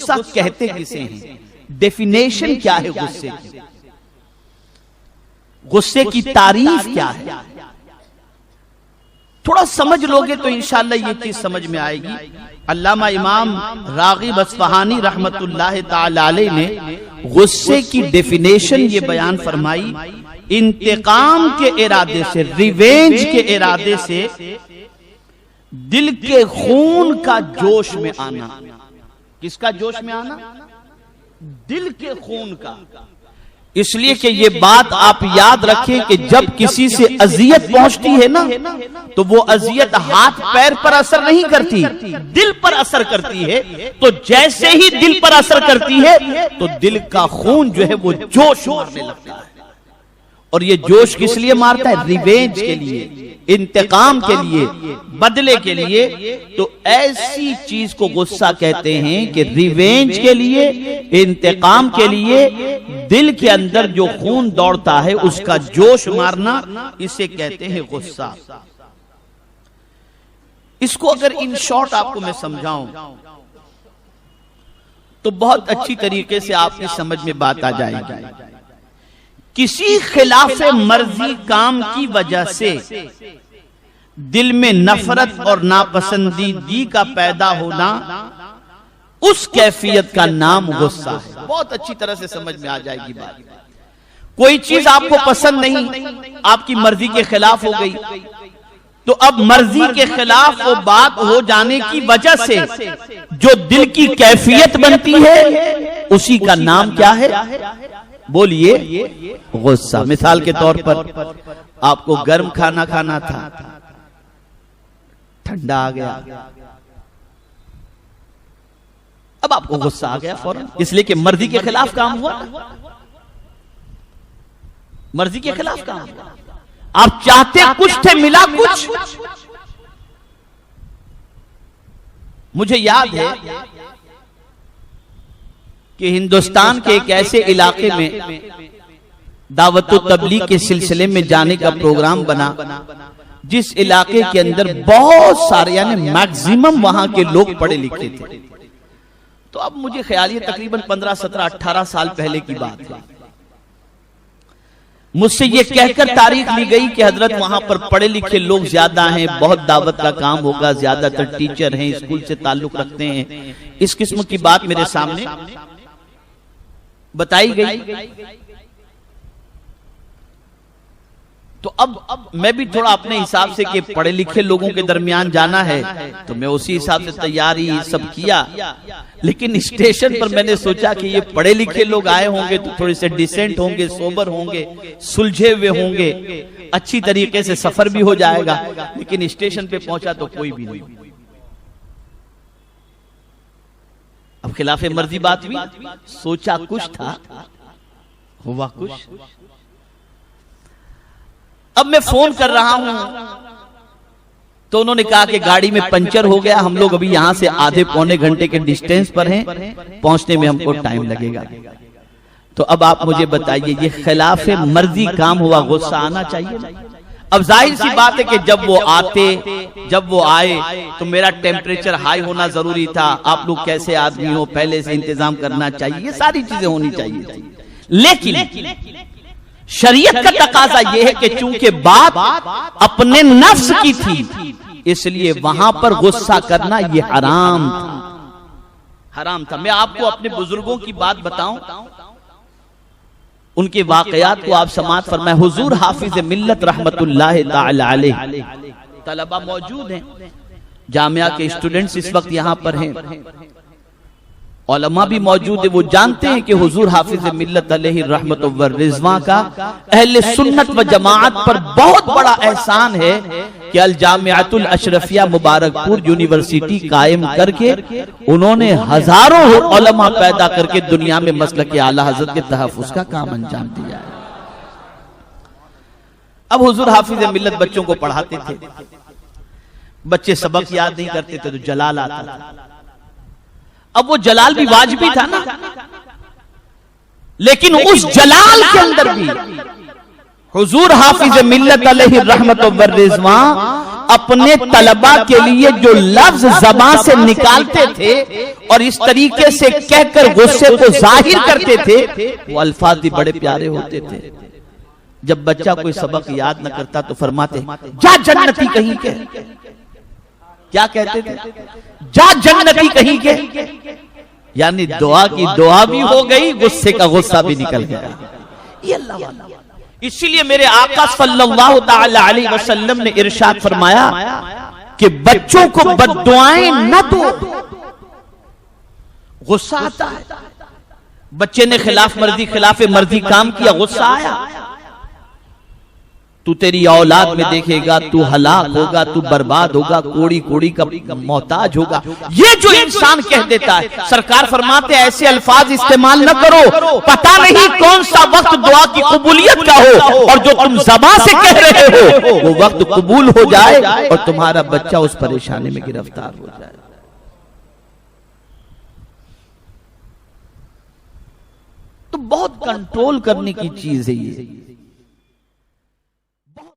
गुस्सा कहते किसे हैं, डेफिनेशन क्या है गुस्से की, गुस्से की तारीफ क्या है, थोड़ा समझ लोगे तो इंशाअल्लाह ये चीज समझ में आएगी। अल्लामा इमाम रागिब अस्फहानी रहमतुल्लाह ताला अलैह ने गुस्से की डेफिनेशन ये बयान फरमाई, इंतकाम के इरादे से, रिवेंज के इरादे से दिल के खून का जोश में आना। किसका जोश में आना? दिल के खून का। इसलिए कि ये बात आप याद रखें कि जब किसी से अजियत पहुंचती है ना, तो वो अजियत हाथ पैर पर असर नहीं करती, दिल पर असर करती है। तो जैसे ही दिल पर असर करती है तो दिल का खून जो है वो जोश मारने लगता है। और ये जोश किस लिए मारता है? रिवेंज के लिए, इंतकाम के लिए, बदले के लिए। तो ऐसी चीज को गुस्सा कहते हैं कि रिवेंज के लिए, इंतकाम के लिए दिल के अंदर जो खून दौड़ता है उसका जोश मारना, इसे कहते हैं गुस्सा। इसको अगर इन शॉर्ट आपको मैं समझाऊं तो बहुत अच्छी तरीके से आपकी समझ में बात आ जाएगी। किसी खिलाफे मर्जी काम की वजह से दिल में नफरत और नापसंदीदगी का पैदा होना, उस कैफियत का नाम गुस्सा है। बहुत अच्छी तरह से समझ में आ जाएगी बात। कोई चीज आपको पसंद नहीं, आपकी मर्जी के खिलाफ हो गई, तो अब मर्जी के खिलाफ वो बात हो जाने की वजह से जो दिल की कैफियत बनती है उसी का नाम क्या है? बोलिए, गुस्सा। मिसाल के तौर पर आपको गर्म खाना खाना था, ठंडा आ गया, अब आपको गुस्सा आ गया फौरन, इसलिए कि मर्जी के खिलाफ काम हुआ, मर्जी के खिलाफ काम हुआ। आप चाहते कुछ थे, मिला कुछ। मुझे याद है कि हिंदुस्तान के एक ऐसे इलाके में दावत तबलीग के सिलसिले में जाने का प्रोग्राम बना, जिस इलाके के अंदर बहुत सारे, यानी मैक्सिमम वहां के लोग पढ़े लिखे थे। तो अब मुझे ख्याल ये तकरीबन 15, 17, 18 साल पहले की बात है। मुझसे ये कहकर तारीख ली गई कि हजरत वहां पर पढ़े लिखे लोग ज्यादा हैं, बहुत दावत का काम होगा, ज्यादातर टीचर हैं, स्कूल से ताल्लुक रखते हैं। इस किस्म की बात मेरे सामने बताई गई। तो अब मैं भी थोड़ा अपने हिसाब से कि पढ़े लिखे लोगों के दरमियान जाना है, तो मैं उसी हिसाब से तैयारी सब किया। लेकिन स्टेशन पर मैंने सोचा कि ये पढ़े लिखे लोग आए होंगे तो थोड़े से डिसेंट होंगे, सोबर होंगे, सुलझे हुए होंगे, अच्छी तरीके से सफर भी हो जाएगा। लेकिन स्टेशन पे पहुंचा तो कोई भी नहीं। अब खिलाफे मर्जी बात हुई, सोचा कुछ था, हुआ कुछ। अब मैं फोन कर रहा हूं तो उन्होंने कहा कि गाड़ी में पंचर हो गया, हम लोग अभी यहां से आधे पौने घंटे के डिस्टेंस पर हैं, पहुंचने में हमको टाइम लगेगा। तो अब आप मुझे बताइए, ये खिलाफे मर्जी काम हुआ, गुस्सा आना चाहिए ना? अब जाहिर सी बात है कि जब वो आए तो मेरा टेम्परेचर हाई होना जरूरी था। आप लोग कैसे आदमी हो, पहले से इंतजाम करना चाहिए, ये सारी चीजें होनी चाहिए। लेकिन शरीयत का तकाजा यह है कि चूंकि बात अपने नफ्स की थी, इसलिए वहां पर गुस्सा करना यह हराम था। मैं आपको अपने बुजुर्गों की बात बताऊं, उनके वाकयात को आप समाअत फरमाएं। हुजूर हाफिज मिल्लत रहमतुल्लाह ताला अलैह, तलबा मौजूद हैं, जामिया के स्टूडेंट्स इस वक्त यहां पर हैं, उलमा भी मौजूद है। वो जानते हैं कि हुजूर हाफिज मिल्लत अलैहि रहमत व रिज़वान का अहले सुन्नत व जमाअत पर बहुत बड़ा एहसान है कि अल जामिअतुल अशरफिया मुबारकपुर यूनिवर्सिटी कायम करके उन्होंने हजारों उलमा पैदा करके दुनिया में मसलक आला हज़रत के तहफ़्फ़ुज़ का काम अंजाम दिया है। अब हुजूर हाफिज मिल्लत बच्चों को पढ़ाते थे, बच्चे सबक याद नहीं करते थे तो जलाल आता था। अब वो जलाल भी वाजिबी था ना, लेकिन उस जलाल के अंदर भी हुजूर हाफिज मिल्लत अलैहि रहमत व रिज़वान अपने तलबा के लिए जो लफ्ज ज़बान से निकालते थे और इस तरीके से कहकर गुस्से को जाहिर करते थे, वो अल्फाज भी बड़े प्यारे होते थे। जब बच्चा कोई सबक याद न करता तो फरमाते, जा जन्नती कहीं के। क्या कहते थे? जा जन्नती कहीं के। यानी दुआ की दुआ भी हो गई, गुस्से का गुस्सा भी निकल गया। ये अल्लाह वाला। इसीलिए मेरे आका सल्लल्लाहु ताला अलैहि वसल्लम ने इरशाद फरमाया कि बच्चों को बद्दुआएं न दो। गुस्सा आता है, बच्चे ने खिलाफ मर्जी काम किया, गुस्सा आया, तू तेरी औलाद में देखेगा, तू हलाक होगा, तू बर्बाद होगा, कोड़ी कोड़ी का मोहताज होगा। ये जो इंसान कह देता है, सरकार फरमाते हैं ऐसे अल्फाज इस्तेमाल न करो, पता नहीं कौन सा वक्त दुआ की कबूलियत का हो और जो तुम ज़बान से कह रहे हो वो वक्त कबूल हो जाए और तुम्हारा बच्चा उस परेशानी में गिरफ्तार हो जाए। तो बहुत कंट्रोल करने की चीज है ये।